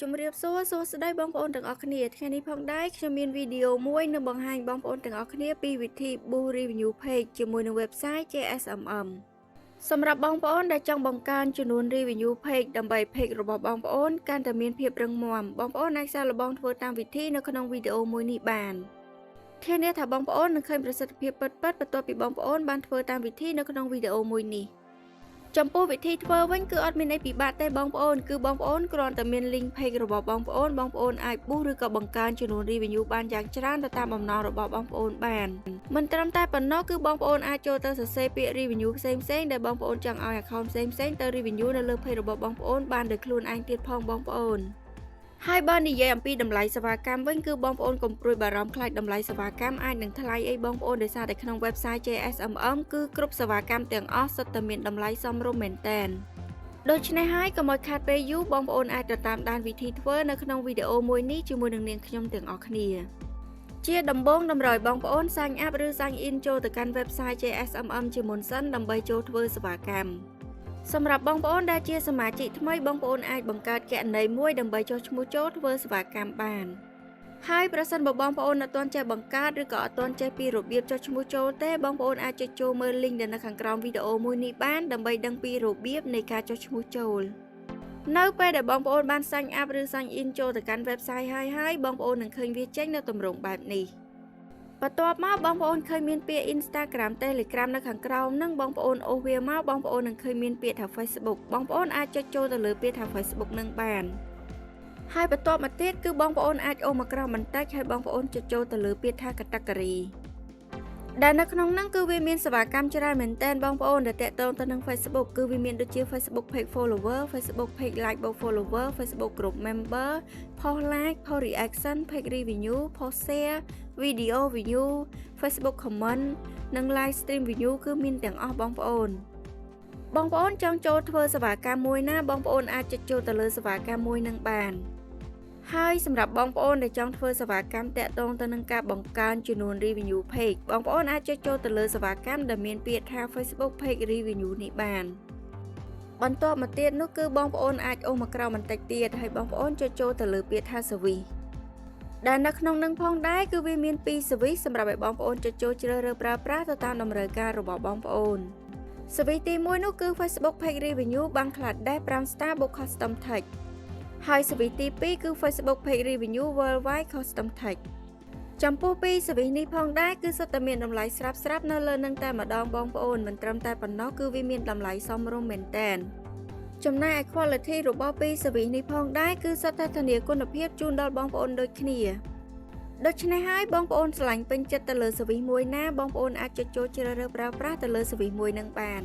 ជំរាបសួរស្ដីបងប្អូនទាំងអស់គ្នាថ្ងៃនេះផងដែរខ្ញុំមានវីដេអូមួយនឹងបង្ហាញបងប្អូនទាំងអស់គ្នាពីវិធី boost review page ជាមួយនឹង website JSMM សម្រាប់បងប្អូនដែលចង់បង្កើនចំនួន review page ដើម្បី page របស់បងប្អូនកាន់តែមានភាពរឹងមាំបងប្អូនអាចសាកល្បងធ្វើតាមវិធីនៅក្នុងវីដេអូមួយនេះបានធានាថាបងប្អូននឹងឃើញប្រសិទ្ធភាពពិតៗបន្ទាប់ពីបងប្អូនបានធ្វើតាមវិធីនៅក្នុងវីដេអូមួយនេះចំពោះវិធីធ្វើវិញគឺអត់មានអីពិបាកទេបងប្អូនគឺបងប្អូនគ្រាន់តែមាន link page របស់បងប្អូនអាច boost ឬក៏បង្កើនចំនួន review បានយ៉ាងច្រើនទៅតាមបំណងរបស់បងប្អូនបានមិនត្រឹមតែប៉ុណ្ណោះគឺបងប្អូនអាចចូលទៅសរសេរពាក្យ review ផ្សេងៗដែលបងប្អូនចង់ឲ្យ account ផ្សេងៗទៅ review នៅលើ page របស់បងប្អូនបានដោយខ្លួនឯងទៀតផងបងប្អូនហើយបើនិយាយអំពីតម្លៃសេវាកម្មវិញគឺបងប្អូនកុំព្រួយបារម្ភខ្លាចតម្លៃសេវាកម្មអាចនឹងថ្លៃអីបងប្អូនដោយសារតែក្នុង website JSMM គឺគ្រប់សេវាកម្មទាំងអស់សុទ្ធតែមានតម្លៃសមរម្យមែនទែនដូច្នេះហើយកុំឲ្យខាតពេលយូរបងប្អូនអាចទៅតាមដានវិធីធ្វើនៅក្នុងវីដេអូមួយនេះជាមួយនឹងនាងខ្ញុំទាំងអស់គ្នាជាដំបូងតម្រូវបងប្អូន sign up ឬ sign in ចូលទៅកាន់ website JSMM ជាមុនសិនដើម្បីចូលធ្វើសេវាកម្មសម្រាប់បងប្អូនដែលជាសមាជិកថ្មីបងប្អូនអាចបង្កើតគណនីមួយដើម្បីចុះឈ្មោះចូលធ្វើសេវាកម្មបានហើយប្រសិនបើបងប្អូនអត់ទាន់ចេះបង្កើតឬក៏អត់ទាន់ចេះពីរបៀបចុះឈ្មោះចូលទេបងប្អូនអាចចុចចូលមើល link ដែលនៅខាងក្រោមវីដេអូមួយនេះបានដើម្បីដឹងពីរបៀបនៃការចុះឈ្មោះចូលនៅពេលដែលបងប្អូនបាន sign up ឬ sign in ចូលទៅកាន់ website ហើយបងប្អូននឹងឃើញវាចេញនៅទម្រង់បែបនេះបន្ទាប់មកបងប្អូនឃើញមានពាក្យ Instagram Telegram នៅខាងក្រោមនឹងបងប្អូនអូសវាមកបងប្អូននឹងឃើញមានពាក្យថា Facebook បងប្អូនអាចចុចចូលទៅលើពាក្យថា Facebook នឹងបានហើយបន្ទាប់មកទៀតគឺបងប្អូនអាចអូសមកក្រោមបន្តិចហើយបងប្អូនចុចចូលទៅលើពាក្យថា Category ដែលនៅក្នុងហ្នឹងគឺវាមានសេវាកម្មច្រើនមែនទែនបងប្អូនដែលតាក់ទងទៅនឹង Facebook គឺវាមានដូចជា Facebook page follower Facebook page like បូក follower Facebook group member post like post reaction page review post share video view Facebook comment និង live stream view គឺមានទាំងអស់បងប្អូនចង់ចូលធ្វើសេវាកម្មមួយណាបងប្អូនអាចចុចចូលទៅលើសេវាកម្មមួយនឹងបានហើយសម្រាប់បងប្អូនដែលចង់ធ្វើសេវាកម្មតាក់ទងទៅនឹងការបង្កើនចំនួន review page បងប្អូនអាចចុចចូលទៅលើសេវាកម្មដែលមានពាក្យថា Facebook page review នេះបានបន្ទាប់មកទៀតនោះគឺបងប្អូនអាចអូសមកក្រោមបន្តិចទៀតហើយបងប្អូនចុចចូលទៅលើពាក្យថា service ដែលនៅក្នុងនឹងផងដែរគឺវាមាន2 service សម្រាប់ឲ្យបងប្អូនចុចចូលជ្រើសរើសប្រើប្រាស់ទៅតាមតម្រូវការរបស់បងប្អូន service ទី1នោះគឺ Facebook page review បាំង Bangladesh 5 star បូក custom text ហើយ service ទី2គឺ Facebook page review worldwide custom text ចំពោះ2 service នេះផងដែរគឺសុទ្ធតែមានតម្លៃស្រាប់នៅលើនឹងតែម្ដងបងប្អូនមិនត្រឹមតែប៉ុណ្ណោះគឺវាមានតម្លៃសមរម្យមែនទែនចំណែកឯ quality របស់2 service នេះផងដែរគឺសុទ្ធតែធានាគុណភាពជូនដល់បងប្អូនដូចគ្នាដូច្នេះហើយបងប្អូនឆ្លាញ់ពេញចិត្តទៅលើ service មួយណាបងប្អូនអាចចុចចូលជ្រើសរើសប្រើប្រាស់ទៅលើ service មួយនឹងបាន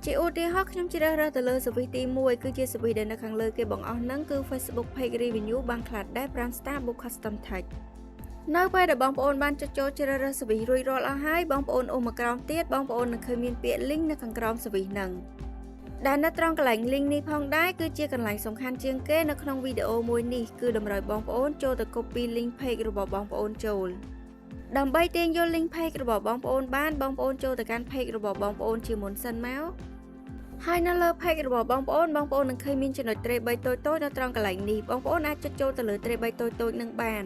ជាឧទាហរណ៍ខ្ញុំជ្រើសរើសទៅលើ service ទី1គឺជា service ដែលនៅខាងលើគេបង្អស់ហ្នឹងគឺ Facebook page review បាំង Bangladesh 5 star បូក custom text នៅពេលដែលបងប្អូនបានចុចចូលជ្រើសរើស service រួចរាល់អស់ហើយបងប្អូនអូសមកក្រោមទៀតបងប្អូននឹងឃើញមានពាក្យ link នៅខាងក្រោម service ហ្នឹងដែលនៅត្រង់កន្លែង link នេះផងដែរគឺជាកន្លែងសំខាន់ជាងគេនៅក្នុងវីដេអូមួយនេះគឺតម្រូវបងប្អូនចូលទៅ copy link page របស់បងប្អូនចូលដើម្បីទាញយក link page របស់បងប្អូនបានបងប្អូនចូលទៅកាន់ page របស់បងប្អូនជាមុនសិនមកហើយនៅលើ page របស់បងប្អូននឹងឃើញមានចំណុចត្រី3តូចៗនៅត្រង់កន្លែងនេះបងប្អូនអាចចុចចូលទៅលើត្រី3តូចៗនឹងបាន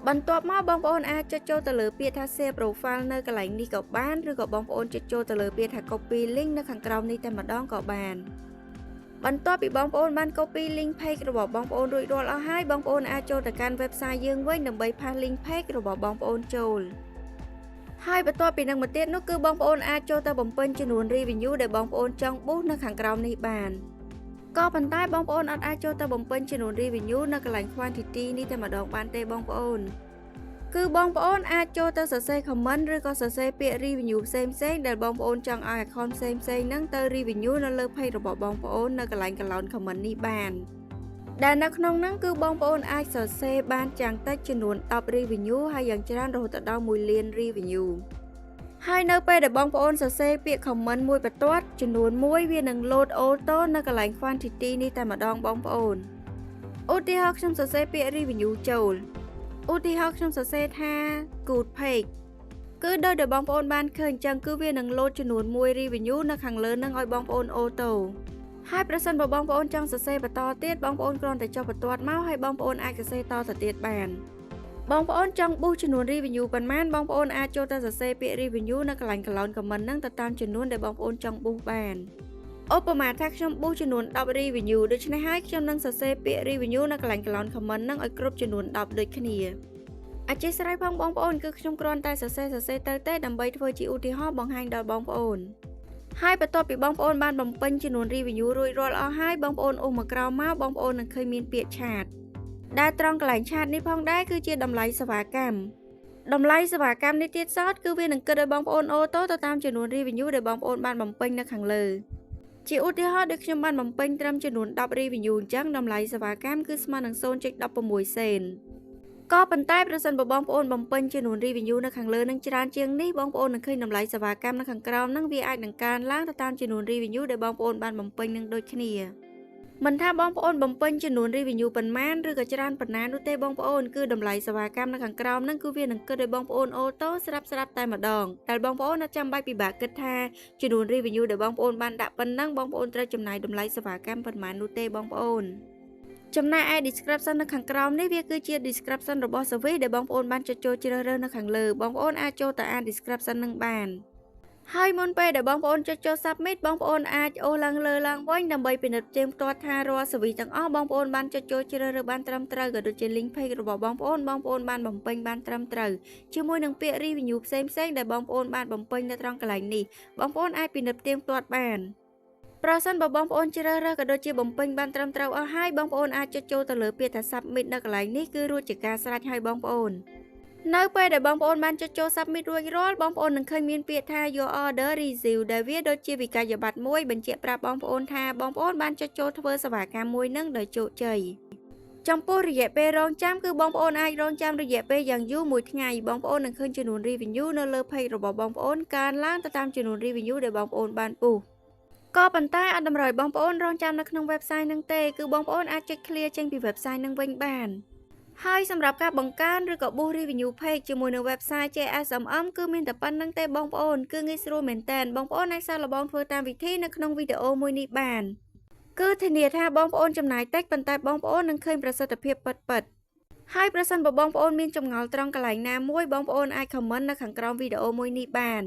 បន្ទាប់មកបងប្អូនអាចចុចចូលទៅលើពាក្យថា share profile នៅកន្លែងនេះក៏បានឬក៏បងប្អូនចុចចូលទៅលើពាក្យថា copy link នៅខាងក្រោមនេះតែម្ដងក៏បានបន្ទាប់ពីបងប្អូនបាន copy link page របស់បងប្អូនរួចរាល់អស់ហើយបងប្អូនអាចចូលទៅកាន់ website យើងវិញដើម្បីផាស link page របស់បងប្អូនចូលហើយបន្ទាប់ពីនឹងមកទៀតនោះគឺបងប្អូនអាចចូលទៅបំពេញចំនួន review ដែលបងប្អូនចង់ boost នៅខាងក្រោមនេះបានក៏ប៉ុន្តែបងប្អូនអត់អាចចូលទៅបំពេញចំនួន review នៅកន្លែង quantity នេះតែម្ដងបានទេបងប្អូនគឺបងប្អូនអាចចូលទៅសរសេរ comment ឬក៏សរសេរពាក្យ review ផ្សេងៗដែលបងប្អូនចង់ឲ្យ account ផ្សេងៗហ្នឹងទៅ review នៅលើ page របស់បងប្អូននៅកន្លែង column comment នេះបានដែលនៅក្នុងហ្នឹងគឺបងប្អូនអាចសរសេរបានយ៉ាងតិចចំនួន10 review ហើយយ៉ាងច្រើនរហូតដល់1លាន review ហើយនៅពេលដែលបងប្អូនសរសេរពាក្យ comment មួយបន្ទាត់ចំនួន1វានឹង load auto នៅកន្លែង quantity នេះតែម្ដងបងប្អូនឧទាហរណ៍ខ្ញុំសរសេរពាក្យ review ចូលឧទាហរណ៍ខ្ញុំសរសេរថា good page គឺដោយដែលបងប្អូនបានឃើញអញ្ចឹងគឺវានឹង load ចំនួន1 review នៅខាងលើនឹងឲ្យបងប្អូន auto ហើយប្រសិនបើបងប្អូនចង់សរសេរបន្តទៀតបងប្អូនគ្រាន់តែចុះបន្ទាត់មកហើយបងប្អូនអាចសរសេរតទៅទៀតបានបងប្អូនចង់ប៊ូសចំនួន review ប៉ុន្មានបងប្អូនអាចចូលទៅសរសេរពាក្យ review នៅកន្លែង comment ហ្នឹងទៅតាមចំនួនដែលបងប្អូនចង់ប៊ូសបានឧបមាថាខ្ញុំប៊ូសចំនួន10 review ដូច្នេះហើយខ្ញុំនឹងសរសេរពាក្យ review នៅកន្លែង comment ហ្នឹងឲ្យគ្រប់ចំនួន10ដូចគ្នាអធិស្ឋានផងបងប្អូនគឺខ្ញុំគ្រាន់តែសរសេរទៅទេដើម្បីធ្វើជាឧទាហរណ៍បង្ហាញដល់បងប្អូនហើយបន្ទាប់ពីបងប្អូនបានបំពេញចំនួន review រួចរាល់អស់ហើយបងប្អូនអូសមកក្រោមមកបងប្អូននឹងឃើញមានពាក្យឆាតដែលត្រង់កន្លែងឆាតនេះផងដែរគឺជាតម្លៃសេវាកម្មតម្លៃសេវាកម្មនេះទៀតសោតគឺវានឹងគិតឲ្យបងប្អូនអូតូទៅតាមចំនួន review ដែលបងប្អូនបានបំពេញនៅខាងលើជាឧទាហរណ៍ដូចខ្ញុំបានបំពេញត្រឹមចំនួន10 review អញ្ចឹងតម្លៃសេវាកម្មគឺស្មើនឹង 0.16 សេនក៏ប៉ុន្តែប្រសិនបើបងប្អូនបំពេញចំនួន review នៅខាងលើនឹងច្រើនជាងនេះបងប្អូននឹងឃើញតម្លៃសេវាកម្មនៅខាងក្រោមនឹងវាអាចនឹងកើនឡើងទៅតាមចំនួន review ដែលបងប្អូនបានបំពេញនឹងដូចគ្នាមិនថាបងប្អូនបំពេញចំនួន review ប៉ុន្មានឬក៏ច្រើនប៉ុណ្ណានោះទេបងប្អូនគឺតម្លៃសេវាកម្មនៅខាងក្រោមនឹងគឺវានឹងគិតឲ្យបងប្អូនអូតូស្រាប់តែម្ដងតែបងប្អូនអត់ចាំបាច់ពិបាកគិតថាចំនួន review ដែលបងប្អូនបានដាក់ប៉ុណ្ណឹងបងប្អូនត្រូវចំណាយតម្លៃសេវាកម្មប៉ុន្មាននោះទេបងប្អូនចំណែកឯ description នៅខាងក្រោមនេះវាគឺជា description របស់ service ដែលបងប្អូនបានចុចចូលជ្រើសរើសនៅខាងលើបងប្អូនអាចចូលទៅអាន description នឹងបានហើយមុនពេលដែលបងប្អូនចុចចូល submit បងប្អូនអាចអូសឡើងលើឡើងវិញដើម្បីពិនិត្យផ្ទៀងផ្ទាត់ថារាល់ service ទាំងអស់បងប្អូនបានចុចចូលជ្រើសរើសបានត្រឹមត្រូវក៏ដូចជា link page របស់បងប្អូនបានបំពេញបានត្រឹមត្រូវជាមួយនឹងពាក្យ review ផ្សេងដែលបងប្អូនបានបំពេញនៅត្រង់កន្លែងនេះបងប្អូនអាចពិនិត្យផ្ទៀងផ្ទាត់បានប្រសិនបើបងប្អូនជ្រើសរើសក៏ដូចជាបំពេញបានត្រឹមត្រូវអស់ហើយបងប្អូនអាចចុចចូលទៅលើពាក្យថា submit នៅកន្លែងនេះគឺរួចជាការស្រេចហើយបងប្អូននៅពេលដែលបងប្អូនបានចុចចូល submit រួចរាល់បងប្អូននឹងឃើញមានពាក្យថា your order received ដែលវាដូចជាវិក័យប័ត្រមួយបញ្ជាក់ប្រាប់បងប្អូនថាបងប្អូនបានចុចចូលធ្វើសេវាកម្មមួយនឹងដោយជោគជ័យចំពោះរយៈពេលរងចាំគឺបងប្អូនអាចរងចាំរយៈពេលយ៉ាងយូរមួយថ្ងៃបងប្អូននឹងឃើញចំនួន review នៅលើ page របស់បងប្អូនកើនឡើងទៅតាមចំនួន review ដែលបងប្អូនបានពុះក៏ប៉ុន្តែអត់តម្រូវបងប្អូនរងចាំនៅក្នុង website នឹងទេគឺបងប្អូនអាចចុច clear ចេញពី website នឹងវិញបានហើយសម្រាប់ការបង្កើនឬក៏ boost review page ជាមួយនឹង website JSMM គឺមានតែប៉ុណ្្នឹងទេបងប្អូនគឺងាយស្រួលមែនតើបងប្អូនអាចសាកល្បងធ្វើតាមវិធីនៅក្នុងវីដេអូមួយនេះបានគឺធានាថាបងប្អូនចំណាយតិចប៉ុន្តែបងប្អូននឹងឃើញប្រសិទ្ធភាពពិតហើយប្រសិនបើបងប្អូនមានចម្ងល់ត្រង់កន្លែងណាមួយបងប្អូនអាច comment នៅខាងក្រោមវីដេអូមួយនេះបាន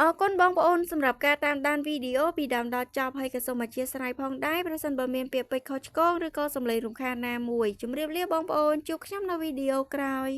អរគុណបងប្អូនសម្រាប់ការតាមដានវីដេអូពីដើមដល់ចប់ហើយក៏សូមអធិស្ឋានផងដែរប្រសិនបើមានពាក្យពេចន៍ខុសឆ្គងឬក៏សំឡេងរំខានណាមួយជម្រាបលាបងប្អូនជួបខ្ញុំនៅវីដេអូក្រោយ